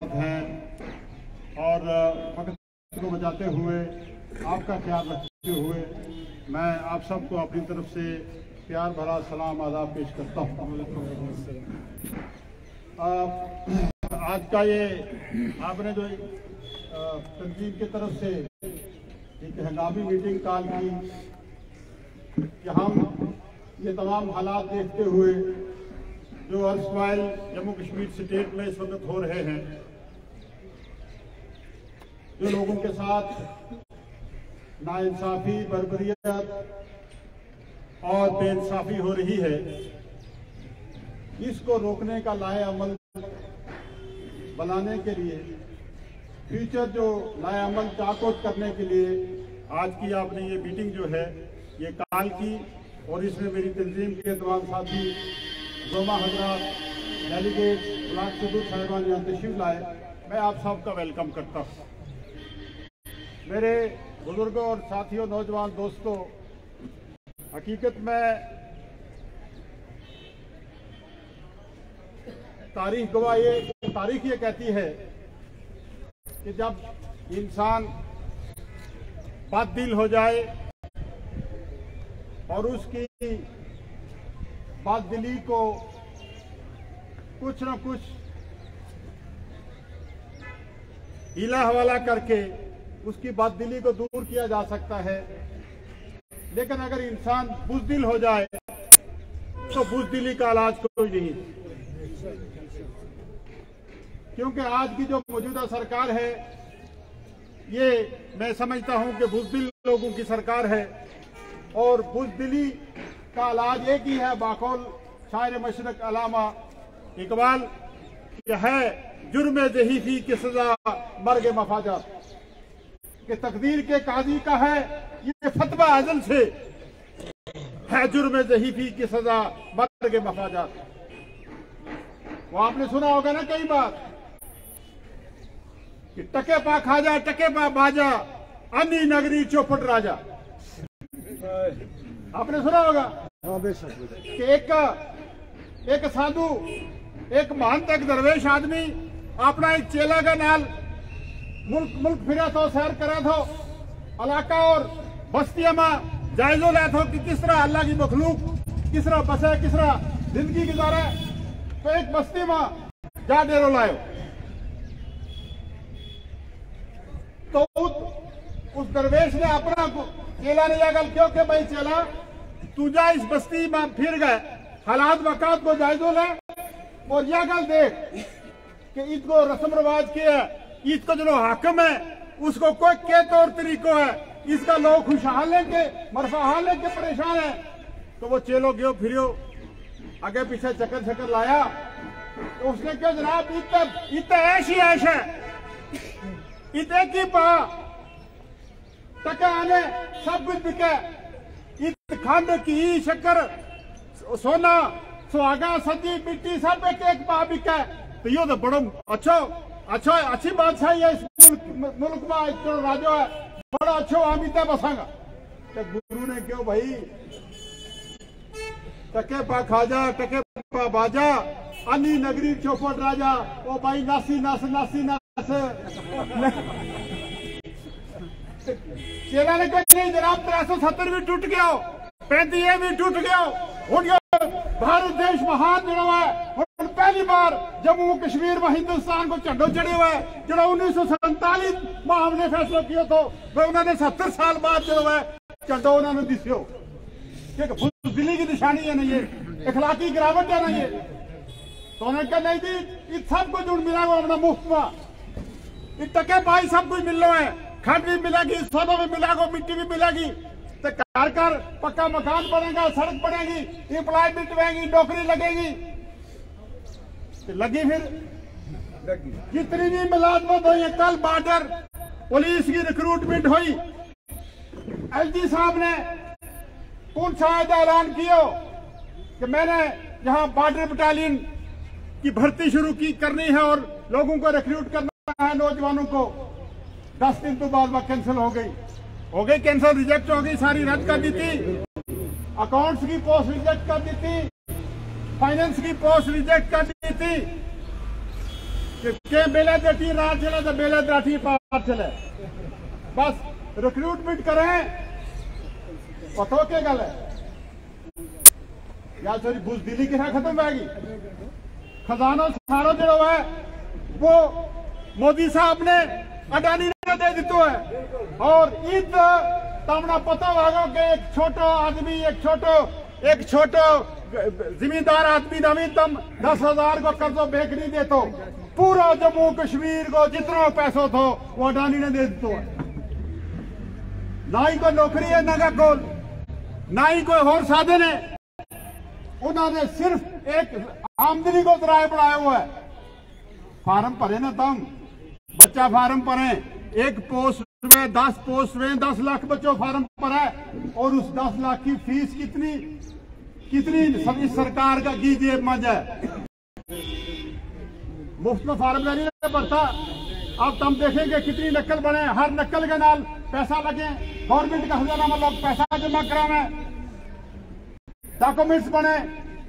हैं और वक्त को बचाते हुए आपका ख्याल रखते हुए मैं आप सबको अपनी तरफ से प्यार भरा सलाम आदाब पेश करता हूँ। आज का ये आपने जो तंजीम की तरफ से एक हंगामी मीटिंग कॉल की कि हम ये तमाम हालात देखते हुए जो अर्सवाइल जम्मू कश्मीर स्टेट में इस वक्त हो रहे हैं, जो लोगों के साथ नाइंसाफी, बर्बरियत और बेइंसाफी हो रही है, इसको रोकने का लाए अमल बनाने के लिए, फ्यूचर जो लाए अमल चाकोट करने के लिए आज की आपने ये मीटिंग जो है ये कॉल की और इसमें मेरी तंजीम के तमाम साथी जोमा हजरात, डेलीगेट, ब्लॉक सदूर साहिबान यहाँ तशरीफ लाए, मैं आप सबका वेलकम करता हूँ। मेरे बुजुर्गों और साथियों, नौजवान दोस्तों, हकीकत में तारीख ये कहती है कि जब इंसान बददिल हो जाए और उसकी बददिली को कुछ न कुछ हीला हवाला करके उसकी बददिली को दूर किया जा सकता है, लेकिन अगर इंसान बुज़दिल हो जाए तो बुज़दिली का इलाज कोई नहीं। क्योंकि आज की जो मौजूदा सरकार है ये मैं समझता हूं कि बुज़दिल लोगों की सरकार है और बुज़दिली का इलाज एक ही है, बाकौल शायर मशरक अल्लामा इकबाल, है जुर्म ज़हीफ़ी की सजा मर्ग मफाजा, कि तकदीर के काजी का है ये फतवा अज़ल से, है जुर्म ज़हीफ़ी की सजा मर्ग मफाजा। वो आपने सुना होगा ना कई बार कि टके पा खाजा टके पा बाजा अन्नी नगरी चौपट राजा। आपने सुना होगा कि एक साधु, एक महंत, एक दरवेश आदमी अपना एक चेला का नाल मुल्क फिरा था, सैर करा था, इलाका और बस्तियां में जायजो लिया था कि किस तरह अल्लाह की मखलूक किस तरह बसे, किस तरह जिंदगी गुजारे। तो एक बस्ती में जा डेरो लायो तो उस दरवेश ने अपना चेला ने जाकर क्यों कि भाई चेला तू जा इस बस्ती में फिर गए, हालात वकात को जायजो ले और जाकर देख कि इसको रस्म रिवाज के है, इसको जो हाकिम है उसको कोई के तौर तरीको है, इसका लोग खुशहाल है के मरफाहाल है के परेशान है। तो वो चेलो गयो फिरियो आगे पीछे चक्कर लाया तो उसने क्या जनाब इतना ऐश ही ऐश है, इतने की पा टका आने सब कुछ बिके, इत खंड की शक्कर सोना सुहागा सजी मिट्टी सब एक पा बिके। तो यो तो बड़ो अच्छी बादशाही है इस मुल्क में, राजो है बड़ा अच्छो अमिता बसांगा। तो गुरु ने क्यों भाई टके पा खाजा टके पा बाजा अन्नी नगरी चौपट राजा, ओ भाई नासी नस चेला ने कहा नहीं जनाब 370 भी टूट गया, 35 भी टूट गया, भारत देश महान जड़ा है। पहली बार जम्मू कश्मीर में हिंदुस्तान को झंडो चढ़े हुआ है, जो 1947 में हमने फैसला किया था, उन्होंने 70 साल बाद जो है झंडो उन्होंने दिसो, बुज़दिली की निशानी है ना, ये इखलाकी गिरावट है ना ये। तो उन्होंने कहा नहीं जी ये सब कुछ मिला हुआ अपना मुफ्त में, ये टके पाई सब कुछ मिल रहा है, खंड भी मिलेगी, सोना भी मिलेगा, मिट्टी भी मिलेगी, तो घर पक्का मकान बनेगा, सड़क बनेगी, एम्प्लॉयमेंट बनेगी, नौकरी लगेगी। तो लगी फिर कितनी भी मुलाजमत हुई है। कल बॉर्डर पुलिस की रिक्रूटमेंट हुई, एलजी साहब ने शायद ऐलान किया कि मैंने यहाँ बॉर्डर बटालियन की भर्ती शुरू करनी है और लोगों को रिक्रूट करना है, नौजवानों को। 10 दिन तो बाद कैंसिल हो गई कैंसिल, रिजेक्ट हो गई, सारी रद्द कर दी थी। अकाउंट्स की पोस्ट रिजेक्ट कर दी थी, फाइनेंस की पोस्ट रिजेक्ट कर दी थी। के बेले देती रात चले तो बेले दाठी पार चले बस रिक्रूटमेंट करें पतो के गल है या थोड़ी बुजदिली की खत्म होगी खजाना सारा जो है वो मोदी साहब ने अडानी ने दे दितो है और ईद तमना पता होगा कि एक छोटो आदमी एक छोटो जिम्मेदार आदमी नवी तम 10,000 को कर्जो बेच नहीं देतो पूरा जम्मू कश्मीर को जितना पैसो थो वो अडानी ने दे दितो है ना ही कोई नौकरी है ना कोल ना ही कोई और साधन है उन्होंने सिर्फ एक आमदनी को जराए बढ़ाया हुआ है फार्म भरे ना तम बच्चा फार्म भरे एक पोस्ट में 10 पोस्ट में 10 लाख बच्चों फार्म भरा है और उस 10 लाख की फीस कितनी सभी सरकार का की जेब मज है मुफ्त में फार्म नहीं भरता अब तुम देखेंगे कितनी नकल बने हर नकल के नाल पैसा लगे गवर्नमेंट का खजाना में लोग पैसा जमा करावे डॉक्यूमेंट्स बने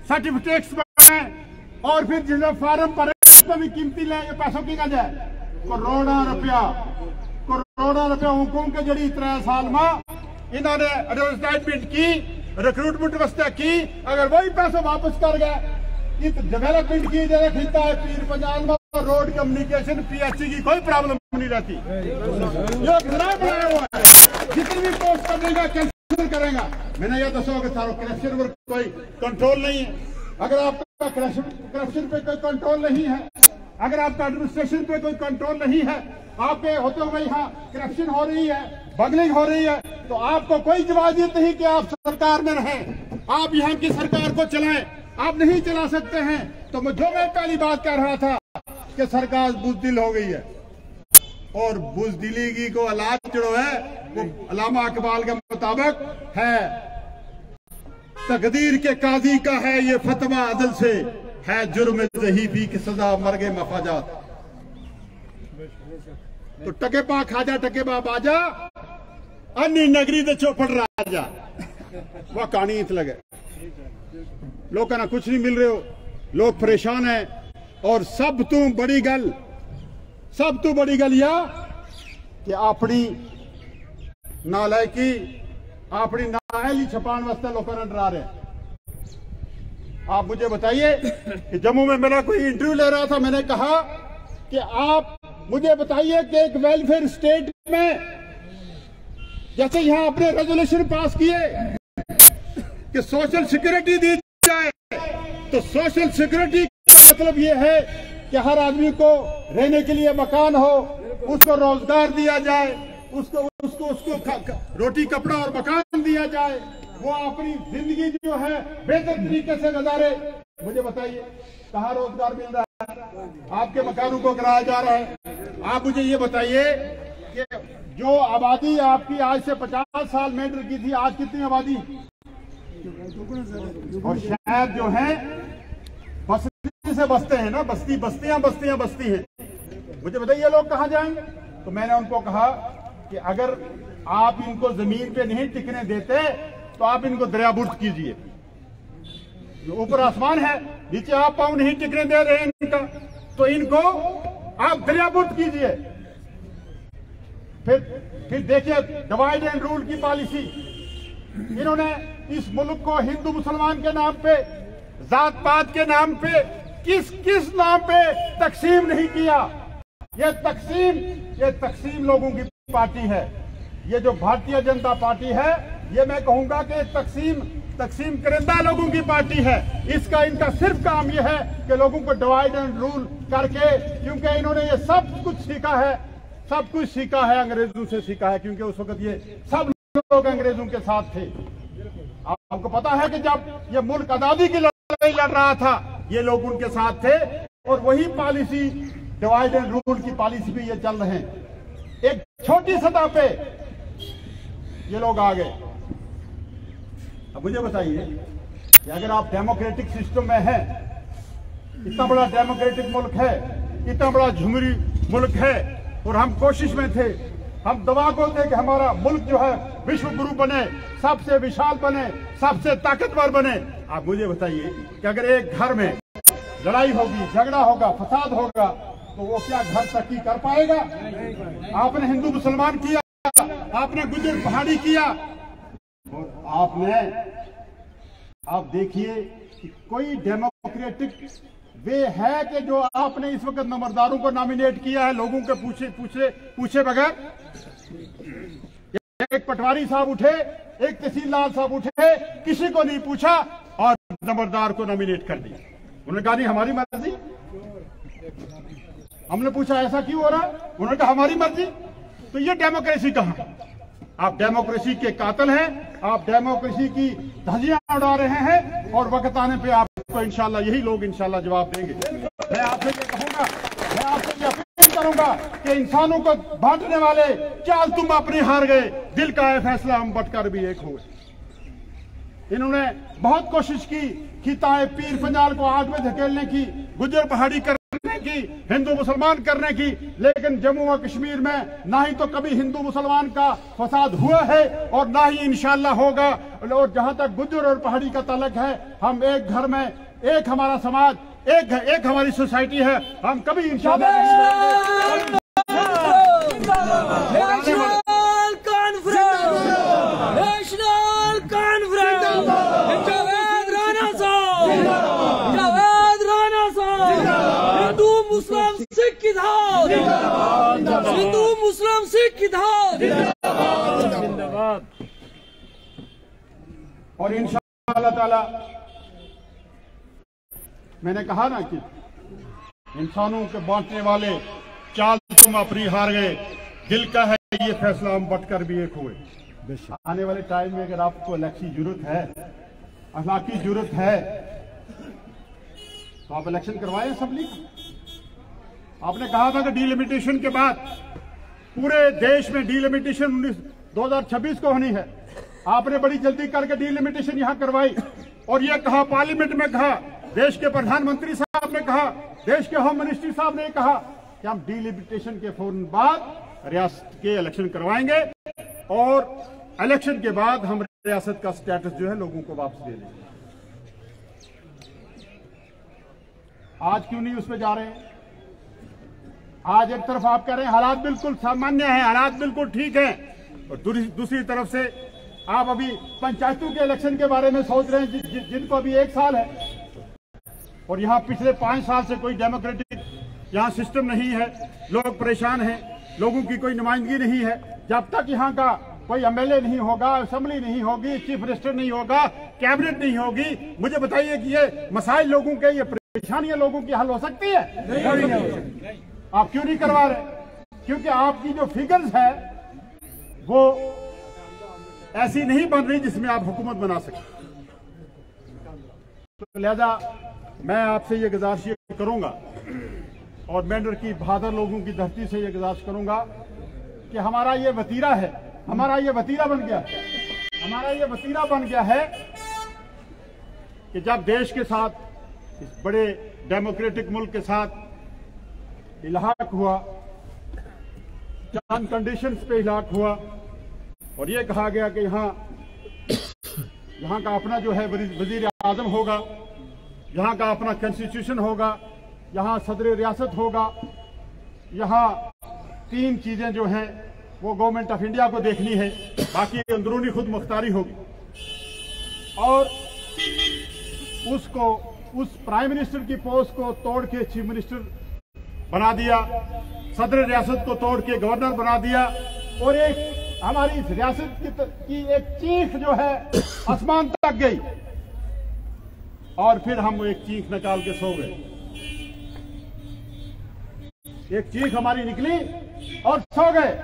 सर्टिफिकेट्स बने और फिर जिन्हें फार्म भरे उसमें भी कीमती ले पैसों की जाए करोड़ों रुपया हुकूम के जड़ी 3 साल में इन्होंने एडवर्टाइजमेंट की रिक्रूटमेंट वास्ते की अगर वही पैसे वापस कर गए डेवलपमेंट की जगह खींचता है पीर पंजाल में रोड कम्युनिकेशन पीएचसी की कोई प्रॉब्लम नहीं रहती जो खराब बनाया हुआ है जितनी भी पोस्ट करेगा कैंसिल करेगा मैंने यह दसो कि सारो करप्शन पर कोई कंट्रोल नहीं है अगर आपका करप्शन पे कोई कंट्रोल नहीं है अगर आपका एडमिनिस्ट्रेशन पे कोई कंट्रोल नहीं है आपके होते हुए यहाँ करप्शन हो रही है बगलिंग हो रही है तो आपको कोई जवाबियत नहीं कि आप सरकार में रहें आप यहाँ की सरकार को चलाएं आप नहीं चला सकते हैं तो जो मैं पहली बात कह रहा था कि सरकार बुजदिल हो गई है और बुजदिली की को इलाज जो है वो अल्लामा इकबाल के मुताबिक है तकदीर के काजी का है ये फतवा अदल से है जुर्म ज़हीफी की सजा मरगे मफाजात तो टके पा खाजा टके बा बाजा अन्नी नगरी दे चौपड़ राजा वह कहानी इत लगे लोग ना कुछ नहीं मिल रहे हो लोग परेशान है और सब तू बड़ी गल या कि अपनी नालायकी अपनी नाअहली छपान वास्ते लोगों ने डरा रहे आप मुझे बताइए कि जम्मू में मेरा कोई इंटरव्यू ले रहा था मैंने कहा कि आप मुझे बताइए कि एक वेलफेयर स्टेट में जैसे यहाँ अपने रेजोल्यूशन पास किए कि सोशल सिक्योरिटी दी जाए तो सोशल सिक्योरिटी का मतलब ये है कि हर आदमी को रहने के लिए मकान हो उसको रोजगार दिया जाए उसको रोटी कपड़ा और मकान दिया जाए वो अपनी जिंदगी जो है बेहतर तरीके से गुजारे मुझे बताइए कहाँ रोजगार मिल रहा है आपके मकानों को कराया जा रहा है आप मुझे ये बताइए कि जो आबादी आपकी आज से 50 साल मेंढर की थी आज कितनी आबादी और शहर जो है बस्ती से बसते हैं ना बस्ती हैं मुझे बताइए लोग कहाँ जाएंगे तो मैंने उनको कहा कि अगर आप इनको जमीन पे नहीं टिकने देते तो आप इनको दरियाबुर्द कीजिए ऊपर आसमान है नीचे आप पाँव नहीं टिकने दे रहे हैं इनका तो इनको आप दरियाबुर्द कीजिए फिर देखिए डिवाइड एंड रूल की पॉलिसी इन्होंने इस मुल्क को हिंदू मुसलमान के नाम पे जात पात के नाम पे किस नाम पे तकसीम नहीं किया ये तकसीम लोगों की पार्टी है ये जो भारतीय जनता पार्टी है ये मैं कहूंगा कि तकसीम करिंदा लोगों की पार्टी है इनका सिर्फ काम ये है कि लोगों को डिवाइड एंड रूल करके क्योंकि इन्होंने ये सब कुछ सीखा है अंग्रेजों से सीखा है क्योंकि उस वक्त ये सब लोग अंग्रेजों के साथ थे आपको पता है कि जब ये मुल्क आजादी की लड़ाई लड़ रहा था ये लोग उनके साथ थे और वही पॉलिसी डिवाइड एंड रूल की पॉलिसी भी ये चल रहे हैं एक छोटी सतह पे ये लोग आ गए अब मुझे बताइए कि अगर आप डेमोक्रेटिक सिस्टम में हैं इतना बड़ा डेमोक्रेटिक मुल्क है इतना बड़ा झुमरी मुल्क है और हम कोशिश में थे हम दवा को थे कि हमारा मुल्क जो है विश्व गुरु बने सबसे विशाल बने सबसे ताकतवर बने आप मुझे बताइए कि अगर एक घर में लड़ाई होगी झगड़ा होगा फसाद होगा तो वो क्या घर तरक्की कर पाएगा? आपने हिंदू मुसलमान किया, आपने गुजर पहाड़ी किया, और आप देखिए कि कोई डेमोक्रेटिक वे है कि जो आपने इस वक्त नंबरदारों को नॉमिनेट किया है लोगों के पूछे बगैर? एक पटवारी साहब उठे, एक तहसीलदार साहब उठे, किसी को नहीं पूछा और नंबरदार को नॉमिनेट कर दिया। उन्होंने कहा नहीं हमारी मर्जी। हमने पूछा ऐसा क्यों हो रहा? उन्होंने कहा हमारी मर्जी। तो ये डेमोक्रेसी कहां? आप डेमोक्रेसी के कातिल हैं, आप डेमोक्रेसी की धज्जियां उड़ा रहे हैं और वक्त आने पे आपको इंशाल्लाह यही लोग इंशाल्लाह जवाब देंगे। मैं आपसे ये कहूंगा, मैं आपसे ये अपील करूंगा कि इंसानों को बांटने वाले, चाल तुम अपनी हार गए, दिल का है फैसला हम बटकर भी एक हुए। इन्होंने बहुत कोशिश की ताए पीर पंजाल को आग में धकेलने की, गुजर पहाड़ी करने की, हिंदू मुसलमान करने की, लेकिन जम्मू और कश्मीर में ना ही तो कभी हिंदू मुसलमान का फसाद हुआ है और ना ही इंशाल्लाह होगा। और जहां तक गुजर और पहाड़ी का ताल्लुक है, हम एक घर में, एक हमारा समाज, एक हमारी सोसाइटी है, हम कभी इंशाल्लाह हिंदू मुस्लिम सिख जिंदाबाद। और इंशाअल्लाह ताला मैंने कहा ना कि इंसानों के बांटने वाले, चाल तुम अपनी हार गए, दिल का है ये फैसला हम बटकर भी एक हुए। आने वाले टाइम में अगर आपको इलेक्शन जरूरत है, अखलाकी जरूरत है, तो आप इलेक्शन करवाएं असेंबली। आपने कहा था कि डीलिमिटेशन के बाद पूरे देश में डीलिमिटेशन 2026 को होनी है। आपने बड़ी जल्दी करके डीलिमिटेशन यहां करवाई और यह कहा, पार्लियामेंट में कहा, देश के प्रधानमंत्री साहब ने कहा, देश के होम मिनिस्ट्री साहब ने कहा कि हम डीलिमिटेशन के फौरन बाद रियासत के इलेक्शन करवाएंगे और इलेक्शन के बाद हम रियासत का स्टेटस जो है लोगों को वापस दे देंगे। आज क्यों नहीं उस पर जा रहे हैं? आज एक तरफ आप कह रहे हैं हालात बिल्कुल सामान्य हैं, हालात बिल्कुल ठीक हैं, और दूसरी तरफ से आप अभी पंचायतों के इलेक्शन के बारे में सोच रहे हैं जिनको अभी 1 साल है, और यहाँ पिछले 5 साल से कोई डेमोक्रेटिक यहाँ सिस्टम नहीं है, लोग परेशान हैं, लोगों की कोई नुमाइंदगी नहीं है। जब तक यहाँ का कोई एमएलए नहीं होगा, असेंबली नहीं होगी, चीफ मिनिस्टर नहीं होगा, कैबिनेट नहीं होगी, मुझे बताइए कि ये मसाइल लोगों के, ये परेशानियां लोगों की हल हो सकती है? नहीं हो सकती। आप क्यों नहीं करवा रहे? क्योंकि आपकी जो फिगर्स है वो ऐसी नहीं बन रही जिसमें आप हुकूमत बना सकें। तो लिहाजा मैं आपसे ये गुजारिश करूंगा और मेंढर की बहादुर लोगों की धरती से ये गुजारिश करूंगा कि हमारा ये वतीरा है, हमारा ये वतीरा बन गया, हमारा ये वतीरा बन गया है कि जब देश के साथ, इस बड़े डेमोक्रेटिक मुल्क के साथ इलाहाक हुआ, चंद कंडीशंस पे इलाहाक हुआ और ये कहा गया कि यहाँ का अपना जो है वजीर आजम होगा, यहाँ का अपना कॉन्स्टिट्यूशन होगा, यहाँ सदर रियासत होगा, यहाँ 3 चीजें जो हैं वो गवर्नमेंट ऑफ इंडिया को देखनी है, बाकी अंदरूनी खुद मुख्तारी होगी। और उस प्राइम मिनिस्टर की पोस्ट को तोड़ के चीफ मिनिस्टर बना दिया, सदर रियासत को तोड़ के गवर्नर बना दिया, और एक हमारी रियासत की एक चीख जो है आसमान तक गई, और फिर हम एक चीख निकाल के सो गए। एक चीख हमारी निकली और सो गए।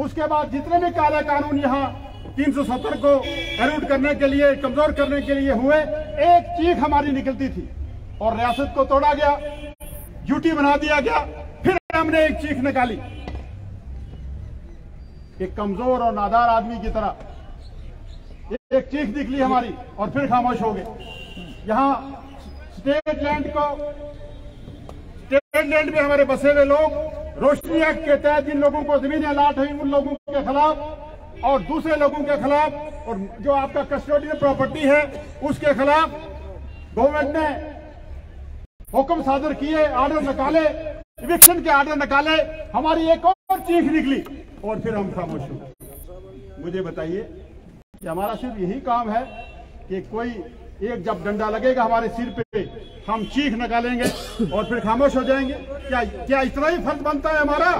उसके बाद जितने भी काले कानून यहाँ 370 को एरूट करने के लिए, कमजोर करने के लिए हुए, एक चीख हमारी निकलती थी और रियासत को तोड़ा गया, ड्यूटी बना दिया गया। फिर हमने एक चीख निकाली, एक कमजोर और नादार आदमी की तरह एक चीख निकली हमारी और फिर खामोश हो गए। यहाँ स्टेट लैंड में हमारे बसे हुए लोग, रोशनी एक्ट के तहत जिन लोगों को जमीनें अलाट हुई उन लोगों के खिलाफ और दूसरे लोगों के खिलाफ, और जो आपका कस्टोडियल प्रॉपर्टी है उसके खिलाफ गवर्नमेंट ने हुक्म सादर किए, ऑर्डर निकाले इविक्शन के आर्डर निकाले, हमारी एक और चीख निकली और फिर हम खामोश हो गए। मुझे बताइए कि हमारा सिर्फ यही काम है कि कोई एक जब डंडा लगेगा हमारे सिर पे हम चीख निकालेंगे और फिर खामोश हो जाएंगे? क्या इतना ही फर्ज बनता है हमारा?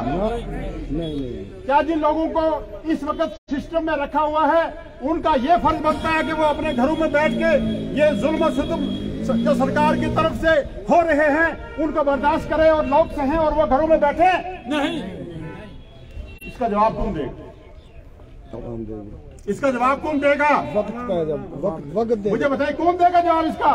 नहीं। क्या जिन लोगों को इस वक्त सिस्टम में रखा हुआ है उनका ये फर्ज बनता है कि वो अपने घरों में बैठ के ये जुल्म सितम जो सरकार की तरफ से हो रहे हैं उनको बर्दाश्त करें और लोग सहें और वो घरों में बैठे? नहीं। इसका जवाब कौन देगा? इसका जवाब कौन देगा? वक्त मुझे बताइए कौन देगा जवाब इसका?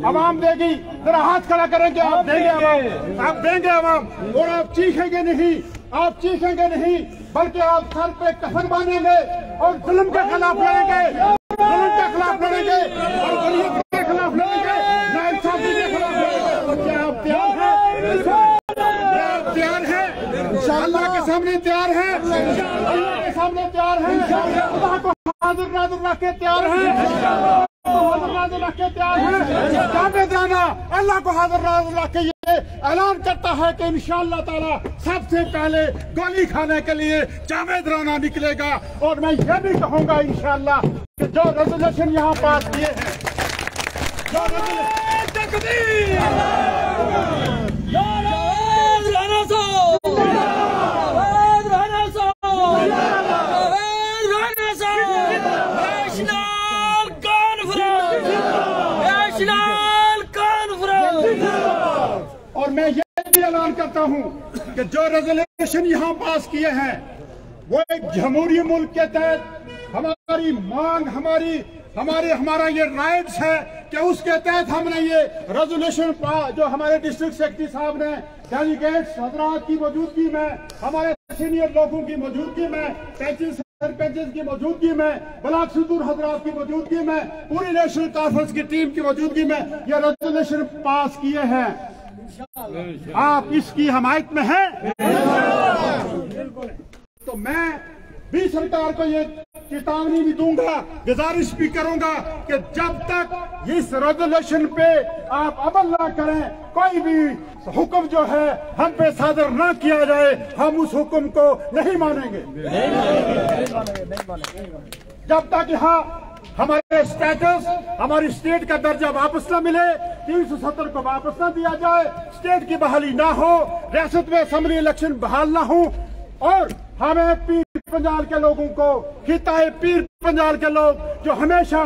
अवाम देगी। जरा हाथ खड़ा करेंगे, आप देंगे अवाम, आप देंगे अवाम। और आप चीखेंगे नहीं, आप चीखेंगे नहीं, बल्कि आप सर पे कफन बांधेंगे और जुल्म के खिलाफ लड़ेंगे, जुल्म के खिलाफ लड़ेंगे और गरीब के खिलाफ लड़ेंगे, नाइंसाफी के खिलाफ लड़ेंगे। क्या आप तैयार हैं? तैयार है? अल्लाह के सामने तैयार है? अल्लाह के सामने तैयार है? अल्लाह को हाजिर नाज़िर रख के तैयार है? हाजिर नाज़िर रख के तैयार है? जावेद राना अल्लाह को हाजिर नाज़िर रख के ये ऐलान करता है कि इंशाअल्लाह ताला सबसे पहले गोली खाने के लिए जावेद राना निकलेगा। और मैं ये भी कहूँगा इंशाअल्लाह कि जो रेजोल्यूशन यहाँ पास किए हैं, जो और मैं ये भी ऐलान करता हूं कि जो रेजोल्यूशन यहाँ पास किए हैं वो एक जमहूरी मुल्क के तहत हमारी मांग, हमारा ये राइट्स है कि उसके तहत हमने ये रेजोल्यूशन जो हमारे डिस्ट्रिक्ट सेक्रेटरी साहब ने, डेलीगेट्स हजरात की मौजूदगी में, हमारे सीनियर लोगों की मौजूदगी में, सरपंच की मौजूदगी में, ब्लॉक सुदूर हजरात की मौजूदगी में, पूरी नेशनल कॉन्फ्रेंस की टीम की मौजूदगी में ये रेजोल्यूशन पास किए हैं। आप इसकी हमायत में हैं? तो मैं भी सरकार को ये चेतावनी भी दूंगा, गुजारिश भी करूंगा कि जब तक इस रेजोल्यूशन पे आप अमल ना करें, कोई भी हुक्म जो है हम पे सादर ना किया जाए, हम उस हुक्म को नहीं मानेंगे। जब तक यहाँ हमारे स्टेटस, हमारी स्टेट का दर्जा वापस न मिले, 370 को वापस न दिया जाए, स्टेट की बहाली ना हो, रियासत में असेंबली इलेक्शन बहाल ना हो और हमें पीर पंजाल के लोगों को, खिताए पीर पंजाल के लोग जो हमेशा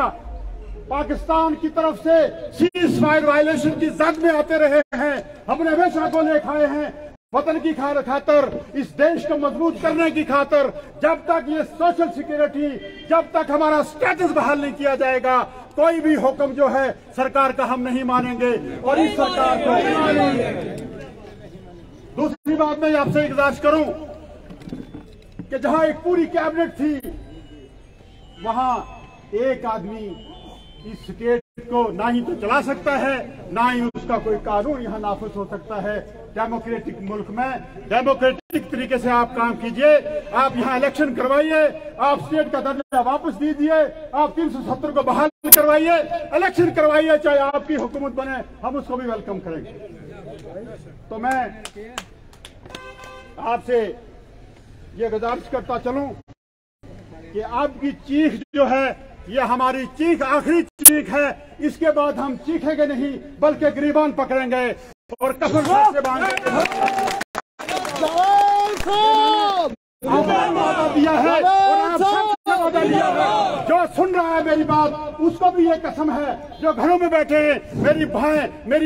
पाकिस्तान की तरफ से सीज फायर वायलेशन की जद में आते रहे हैं, हमने हमेशा गोले खाए हैं वतन की खातर, इस देश को मजबूत करने की खातर, जब तक ये सोशल सिक्योरिटी, जब तक हमारा स्टेटस बहाल नहीं किया जाएगा, कोई भी हुक्म जो है सरकार का हम नहीं मानेंगे और इस सरकार को नहीं मानेंगे। दूसरी बात मैं आपसे गुजारिश करूं कि जहां एक पूरी कैबिनेट थी, वहां एक आदमी इस स्टेट को ना ही तो चला सकता है, ना ही उसका कोई कानून यहाँ नाफिज हो सकता है। डेमोक्रेटिक मुल्क में डेमोक्रेटिक तरीके से आप काम कीजिए, आप यहाँ इलेक्शन करवाइए, आप स्टेट का दर्जा वापस दीजिए, आप 370 को बहाल करवाइए, इलेक्शन करवाइए, चाहे आपकी हुकूमत बने, हम उसको भी वेलकम करेंगे। तो मैं आपसे ये गुजारिश करता चलूं कि आपकी चीख जो है ये हमारी चीख आखिरी चीख है, इसके बाद हम चीखेंगे नहीं बल्कि गिरीबान पकड़ेंगे और कफन से बांधेंगे। वादा दिया है और आप सबसे वादा लिया है। जो सुन रहा है मेरी बात उसको भी ये कसम है, जो घरों में बैठे हैं, मेरी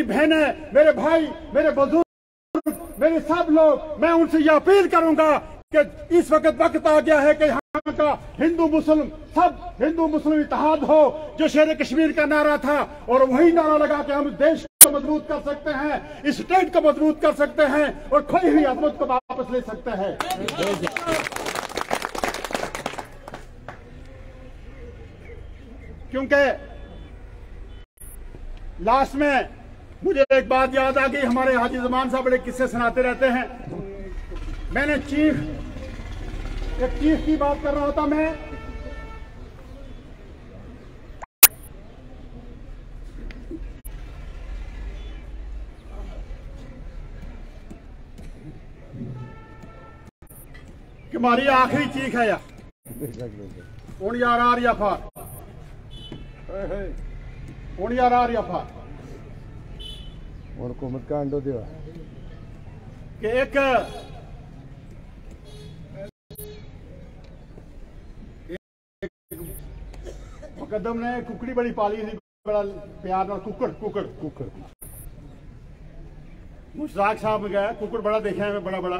बहनें, मेरे भाई, मेरे बुजुर्ग, मेरे सब लोग, मैं उनसे ये अपील करूंगा कि इस वक्त आ गया है कि यहाँ का हिंदू मुस्लिम इत्तेहाद हो, जो शेर कश्मीर का नारा था, और वही नारा लगा के हम देश को मजबूत कर सकते हैं, इस स्टेट को मजबूत कर सकते हैं और खोई हुई अजमत को वापस ले सकते हैं। क्योंकि लास्ट में मुझे एक बात याद आ गई, हमारे हाजी ज़मान साहब बड़े किस्से सुनाते रहते हैं। मैंने एक चीफ की बात कर रहा था, मैं कि हमारी आखिरी चीख है यार हूं यार आ रही अफार हूं यार आ रही अफार और हुकूमत का अंडो दिया कि एक मुकदम ने कुकड़ी बड़ी पाली थी बड़ा प्यार ना कुकड़ कुकड़ कुकड़ मुश्ताक साहब में गया कुकड़ बड़ा देखे हैं बड़ा बड़ा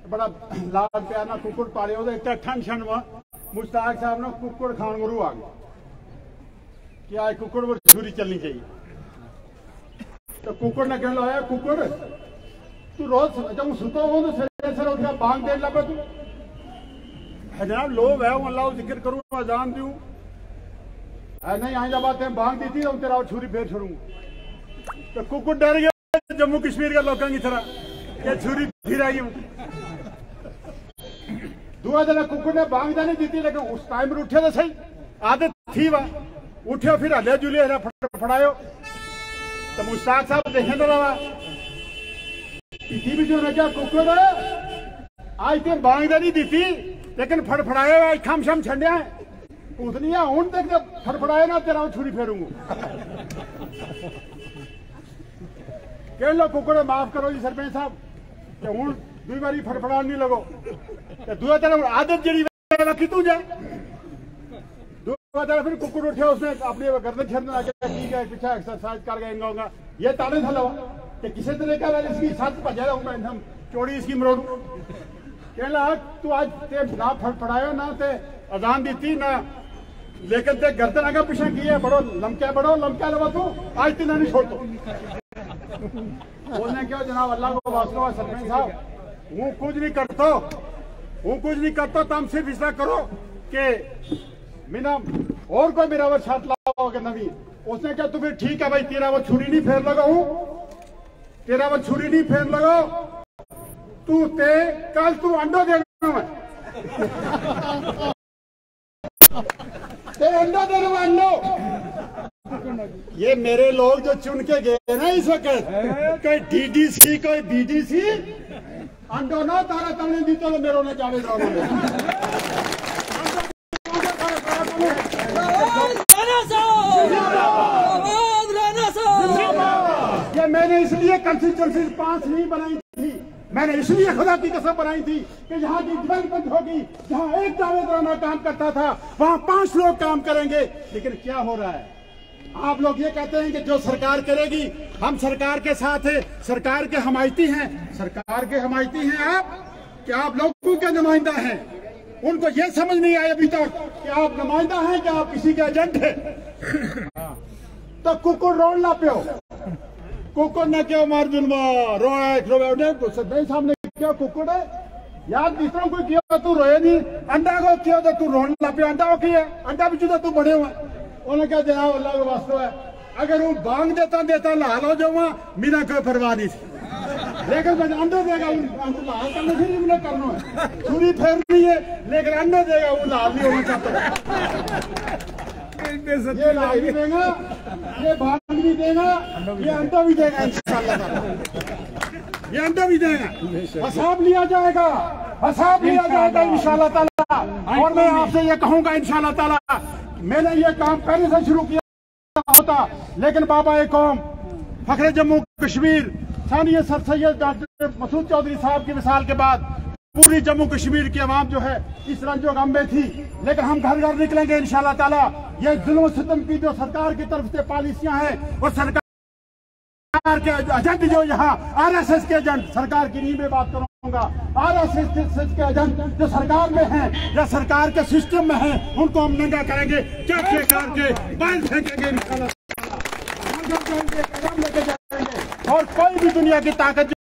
बड़ा लाल प्यार ना कुकड़ पाले एक ठंड ठंड में मुश्ताक साहब ने कुकड़ खान गुरु आ गया कि आज कुकड़ पर छुरी चलनी चाहिए तो कुकड़ ने कह लाया कुकड़ तू रोज जब सुता हो तो सर उठा बांग दे लगा तू जनाब लोग है अल्लाह जिक्र करूँ अजान दूं नहीं आइंदा बात है बांग दी थी तो तेरा छुरी फेर छोड़ूंगा तो कुकड़ डर गया जम्मू कश्मीर का लोगों की तरह क्या छुरी फिर आई हूं दुआ दिन कुकड़ ने बांग नहीं दी थी लेकिन उस टाइम पर उठे तो सही आदत थी वह उठे फिर हले जुले फड़ायो तो मुश्ताक साहब देखे तो रहा भी जो ने क्या कुकड़ आज ते बांग नहीं दी थी लेकिन फड़फड़ाए आज खम शम छंडिया उतनी हूं तक जब फड़फड़ाए ना तेरा छुरी फेरूंगा कह लो कुकड़ माफ करो जी सरपंच साहब कि हूं दुई बारी फड़फड़ा नहीं लगो दुआ तरह आदत जी रखी तू जाए दुआ तरह फिर कुकड़ उठे उसने अपनी गर्दन छेड़ने लगे ठीक है पीछे एक्सरसाइज कर गए होगा ये ताने था लवा कि किसी तरह का इसकी साथ भजा रहूंगा एकदम चौड़ी इसकी मरोड़ कहला तू आज ते ना फड़फड़ायो ना ते अजान दी थी ना लेकिन ते गर्दन आगे पीछे किए बड़ो लमका लवा तू आज तीन नहीं छोड़ दो बोलने क्यों जनाब अल्लाह को वास्ता है सरपंच साहब हूं कुछ नहीं करता तुम सिर्फ इसका करो कि मीना और कोई मेरा वो छात लाओगे नवी उसने क्या तुम्हें ठीक है भाई तेरा वो छुरी नहीं फेर लगा तू ते कल तू अंडो देना अंडो देना अंडो ये मेरे लोग जो चुन के गए ना इस वक्त कोई डीडीसी कोई बीडीसी अंडो ना तारा तमने दी तो मेरे ने जावे ये मैंने इसलिए कंस्टिट्यूंसी 5 नहीं बनाई थी मैंने इसलिए खुदा की कसम बनाई थी कि यहाँ की डेवलपमेंट होगी जहाँ एक जावेद राना काम करता था वहाँ 5 लोग काम करेंगे लेकिन क्या हो रहा है आप लोग ये कहते हैं कि जो सरकार करेगी हम सरकार के साथ है सरकार के हमायती हैं आप कि आप लोगों के नुमाइंदा हैं उनको ये समझ नहीं आया अभी तक कि आप नुमाइंदा हैं कि आप किसी के एजेंट हैं तो कुकुर रोड ला पियो कुकुर ने क्यों मार जुलमा रोए सामने क्या कुकुर है यार दूसरों को किया तू रोए नहीं अंडा को किया तो तू रोन ला पियो अंडा को किया अंडा भी तो तू बने हुआ उन्होंने क्या जनाब अल्लाह को वास्तव है अगर वो बांग देता लाल हो जाऊंगा मेरा कोई परवाह नहीं थी लेकिन मैं अंडा देगा लाल करना फिर मैंने करना है छुरी फेरनी है लेकिन अंडा देगा वो लाल नहीं होना चाहता ये लाल भी देगा ये बांग भी देगा ये अंडा भी देगा इंशाल्लाह ये अंडा भी देगा हिसाब लिया जाएगा इंशाल्लाह ताला और मैं आपसे ये कहूंगा इंशाल्लाह ताला मैंने ये काम पहले से शुरू किया होता लेकिन बाबा ए कौम फखरे जम्मू कश्मीर सानिया सर सैयद डॉक्टर मसूद चौधरी साहब की मिसाल के बाद पूरी जम्मू कश्मीर की आवाम जो है इस रंजो गम में थी लेकिन हम घर घर निकलेंगे इंशाल्लाह ताला ये जुल्म सितम की जो सरकार की तरफ से पॉलिसियां हैं और सरकार के एजेंट जो यहाँ आरएसएस के एजेंट सरकार की नहीं में बात करूंगा आरएसएस के एजेंट जो सरकार में हैं या सरकार के सिस्टम में हैं उनको हम नंगा करेंगे चक्के करके बाल फेंकेंगे इंशाल्लाह और कोई भी दुनिया की ताकत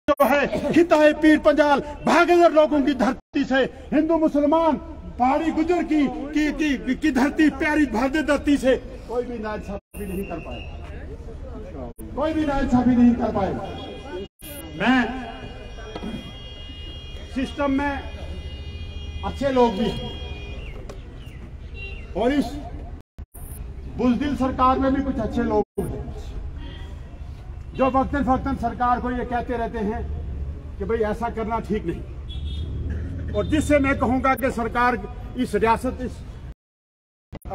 जो है खिताए पीर पंजाल भागेदार लोगों की धरती से हिंदू मुसलमान पहाड़ी गुजर की धरती प्यारी भारतीय धरती से कोई भी नाइंसाफी नहीं कर पाए मैं सिस्टम में अच्छे लोग भी और इस बुज़दिल सरकार में भी कुछ अच्छे लोग हैं जो वक्तन फक्तन सरकार को ये कहते रहते हैं कि भाई ऐसा करना ठीक नहीं और जिससे मैं कहूंगा कि सरकार इस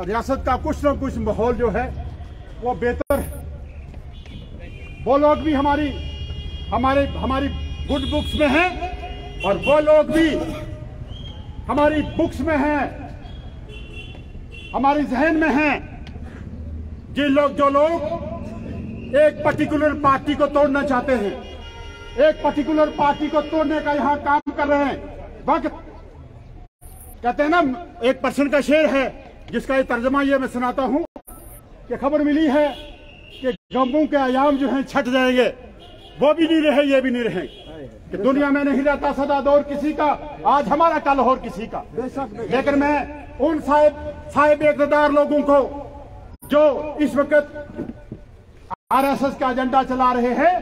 रियासत का कुछ न कुछ माहौल जो है वो बेहतर है। वो लोग भी हमारी गुड बुक्स में हैं और वो लोग भी हमारी बुक्स में हैं, हमारी जहन में हैं। जो लोग एक पर्टिकुलर पार्टी को तोड़ना चाहते हैं, एक पर्टिकुलर पार्टी को तोड़ने का यहां काम कर रहे हैं। वक्त कहते हैं ना, एक पर्सन का शेर है जिसका ये तर्जमा ये मैं सुनाता हूं कि खबर मिली है कि गम्बों के अयाम जो हैं छट जाएंगे, वो भी नहीं रहे, ये भी नहीं रहे, कि दुनिया में नहीं रहता सदा दौर किसी का, आज हमारा कल और किसी का। लेकिन मैं उन साहिब इक़्तिदार लोगों को जो इस वक्त आरएसएस का एजेंडा चला रहे हैं,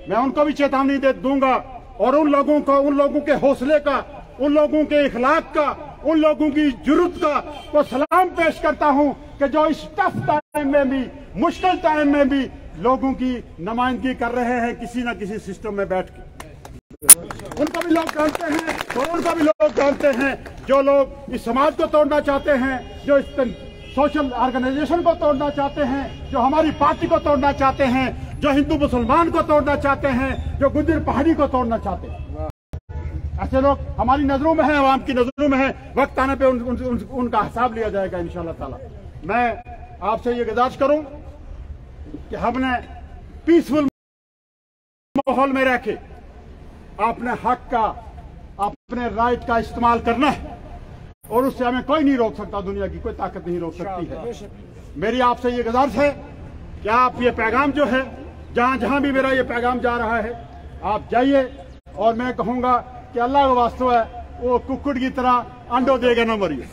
मैं उनको भी चेतावनी दे दूंगा और उन लोगों के हौसले का, उन लोगों के इखलाक का, उन लोगों की जुर्रत का को सलाम पेश करता हूं कि जो इस टफ टाइम में भी, मुश्किल टाइम में भी लोगों की नुमाइंदगी कर रहे हैं किसी न किसी सिस्टम में बैठ के। उनको भी लोग जानते हैं और उनको भी लोग जानते हैं जो लोग इस समाज को तोड़ना चाहते हैं, जो इस सोशल ऑर्गेनाइजेशन को तोड़ना चाहते हैं, जो हमारी पार्टी को तोड़ना चाहते हैं, जो हिंदू मुसलमान को तोड़ना चाहते हैं, जो गुज्जर पहाड़ी को तोड़ना चाहते हैं। ऐसे लोग हमारी नजरों में हैं, आवाम की नजरों में हैं। वक्त आने पे उनका हिसाब लिया जाएगा इंशाअल्लाह ताला। मैं आपसे ये गुजारिश करूं कि हमने पीसफुल माहौल में रह के अपने हक का, अपने राइट का इस्तेमाल करना है और उससे हमें कोई नहीं रोक सकता, दुनिया की कोई ताकत नहीं रोक सकती है। मेरी आपसे ये गुजारिश है कि आप ये पैगाम जो है, जहां जहां भी मेरा ये पैगाम जा रहा है, आप जाइए और मैं कहूंगा कि अल्लाह का वास्ता है, वो कुक्कुड़ की तरह अंडो देगा ना मरिए,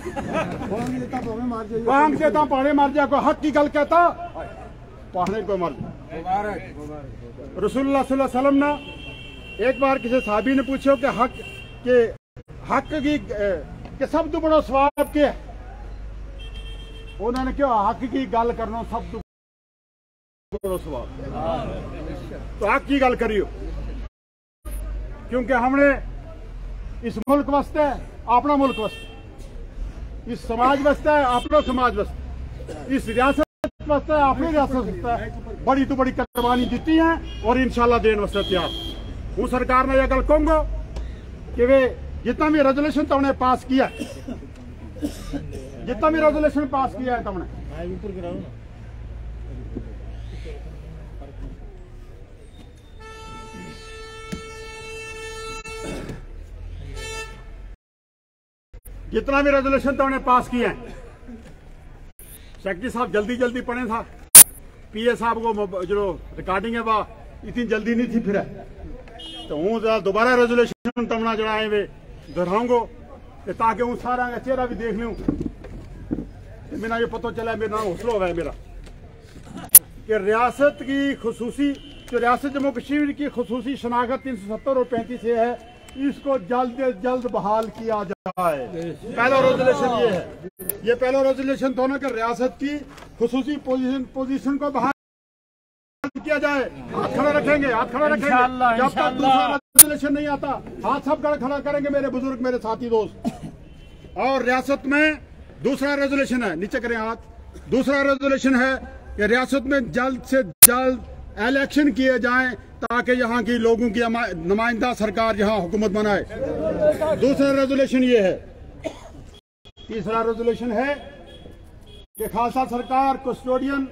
वांग देता पहाड़े मार जाए, कोई हक की गल कहता पहाड़े को मार जाए। रसूलुल्लाह सल्लल्लाहु अलैहि वसल्लम ने एक बार किसी साहबी ने पूछो कि हक की सब तो बड़ा सवाब क्या है, उन्होंने क्यों हक की गल करना सब तो बड़ा सवाब, तो हक की गल करियो, क्योंकि हमने इस मुल्क वास्ते अपना मुल्क वास्ते, इस समाज वास्ते अपना समाज वास्ते, इस रियासत वास्ते अपनी रियासत वास्ते बड़ी तो बड़ी कुर्बानी दी है और इंशाल्लाह देने वास्ते तैयार हूँ। सरकार ने यह गल कहूंगा कि वे जितना भी रेजोल्यूशन तो उन्हें पास किया, जितना भी रेजोल्यूशन पास किया है तुमने, जितना भी रेजोल्यूशन तो उन्हें पास किया है, सेक्रेटरी साहब जल्दी पढ़े था, पीए साहब को जो रिकॉर्डिंग है वह इतनी जल्दी नहीं थी, फिर तो हूँ दोबारा रेजोल्यूशन तमना जरा वे दोहराऊंगो ताकि हूँ सारा का चेहरा भी देख लूँ, मेरा ये पता चला, मेरा नाम हौसला हुआ है मेरा कि रियासत की खसूसी, जो रियासत जम्मू कश्मीर की खसूसी शनाख्त 370 और 35 है, इसको जल्द से जल्द बहाल किया जाए। पहला रेजोल्यूशन ये है, ये पहला रेजोल्यूशन था ना कि रियासत की खसूसी पोजीशन को बहाल किया जाए। हाथ खड़ा रखेंगे, हाथ खड़ा रखेंगे, जब तक दूसरा रेजोल्यूशन नहीं आता हाथ सब खड़ा करेंगे मेरे बुजुर्ग, मेरे साथी दोस्त। और रियासत में दूसरा रेजोल्यूशन है, नीचे करें हाथ, दूसरा रेजोल्यूशन है कि रियासत में जल्द से जल्द इलेक्शन किए जाएं ताकि यहाँ की लोगों की नुमाइंदा सरकार यहाँ हुकूमत बनाए। दूसरा रेजोल्यूशन ये है। तीसरा रेजोल्यूशन है कि खालसा सरकार कस्टोडियन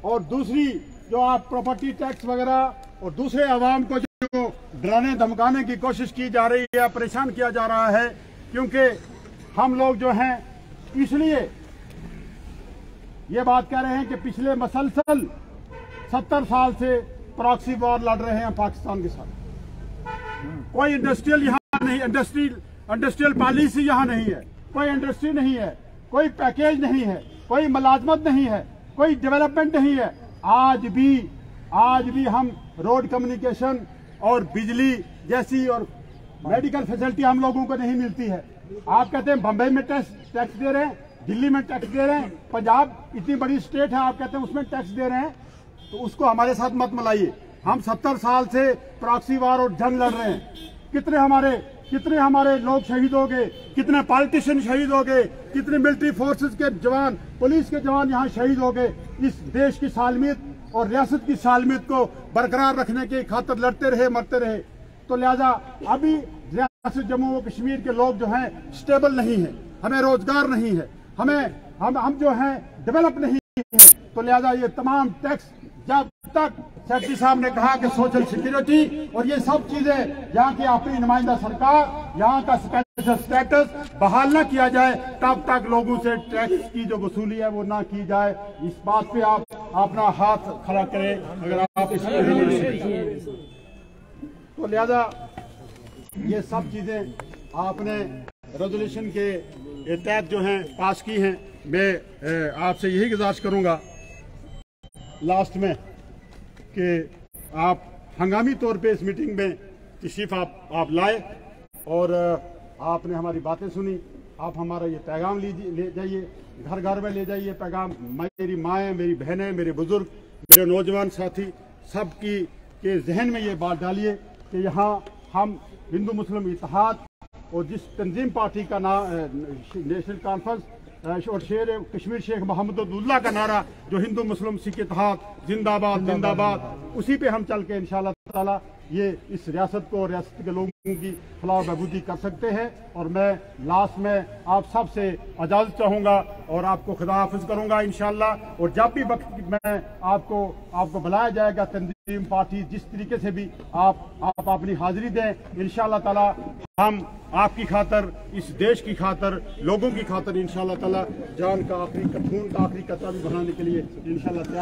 और दूसरी जो आप प्रॉपर्टी टैक्स वगैरह और दूसरे अवाम को जो डराने धमकाने की कोशिश की जा रही है, परेशान किया जा रहा है, क्योंकि हम लोग जो हैं इसलिए ये बात कह रहे हैं कि पिछले मसलसल 70 साल से प्रॉक्सी वॉर लड़ रहे हैं पाकिस्तान के साथ। कोई इंडस्ट्रियल यहाँ नहीं, इंडस्ट्रियल पॉलिसी यहाँ नहीं है, कोई इंडस्ट्री नहीं है, कोई पैकेज नहीं है, कोई मुलाजमत नहीं है, कोई डेवलपमेंट नहीं है। आज भी हम रोड कम्युनिकेशन और बिजली जैसी और मेडिकल फैसिलिटी हम लोगों को नहीं मिलती है। आप कहते हैं बम्बई में टैक्स दे रहे हैं, दिल्ली में टैक्स दे रहे हैं, पंजाब इतनी बड़ी स्टेट है आप कहते हैं उसमें टैक्स दे रहे हैं, तो उसको हमारे साथ मत मिलाइए। हम 70 साल से प्रॉक्सी वार और जंग लड़ रहे हैं। कितने हमारे कितने हमारे लोग शहीद हो गए, कितने पॉलिटिशियन शहीद हो गए, कितने मिलिट्री फोर्सेस के जवान, पुलिस के जवान यहाँ शहीद हो गए। इस देश की सालमियत और रियासत की सालमियत को बरकरार रखने की खातिर लड़ते रहे, मरते रहे। तो लिहाजा अभी रियासत जम्मू व कश्मीर के लोग जो हैं स्टेबल नहीं है, हमें रोजगार नहीं है, हम जो हैं डेवलप नहीं है। तो लिहाजा ये तमाम टैक्स, जब तक सेक्रेटरी साहब ने कहा कि सोशल सिक्योरिटी और ये सब चीजें यहाँ की अपनी नुमाइंदा सरकार, यहाँ का स्पेशल स्टेटस बहाल न किया जाए, तब तक लोगों से टैक्स की जो वसूली है वो ना की जाए। इस बात पे आप अपना हाथ खड़ा करें अगर आप इस तो लिहाजा ये सब चीजें आपने रेजोल्यूशन के तहत जो हैं पास की हैं। मैं आपसे यही गुजारिश करूंगा लास्ट में कि आप हंगामी तौर पे इस मीटिंग में तशरीफ आप लाए और आपने हमारी बातें सुनी। आप हमारा ये पैगाम ले जाइए, घर घर में ले जाइए पैगाम। मेरी माएँ, मेरी बहनें, मेरे बुजुर्ग, मेरे नौजवान साथी, सब के जहन में ये बात डालिए कि यहाँ हम हिंदू मुस्लिम इत्तेहाद और जिस तंजीम पार्टी का नाम नेशनल कॉन्फ्रेंस और शेर कश्मीर शेख मोहम्मद अब्दुल्ला का नारा जो हिंदू मुस्लिम सिख इत्तेहाद जिंदाबाद जिंदाबाद, उसी पे हम चल के इंशाअल्लाह ताला ये इस रियासत को, रियासत के लोगों की फलाह बहबूदी कर सकते हैं। और मैं लास्ट में आप सब से इजाज़त चाहूँगा और आपको खुदा हाफिज करूँगा इंशाअल्लाह। और जब भी वक्त मैं आपको बुलाया जाएगा तंजीम पार्टी, जिस तरीके से भी आप अपनी हाजिरी दें, इंशाअल्लाह ताला हम आपकी खातर, इस देश की खातर, लोगों की खातर इंशाअल्लाह ताला जान का आखिरी खून का आखिरी कतरा भी बनाने के लिए इंशाअल्लाह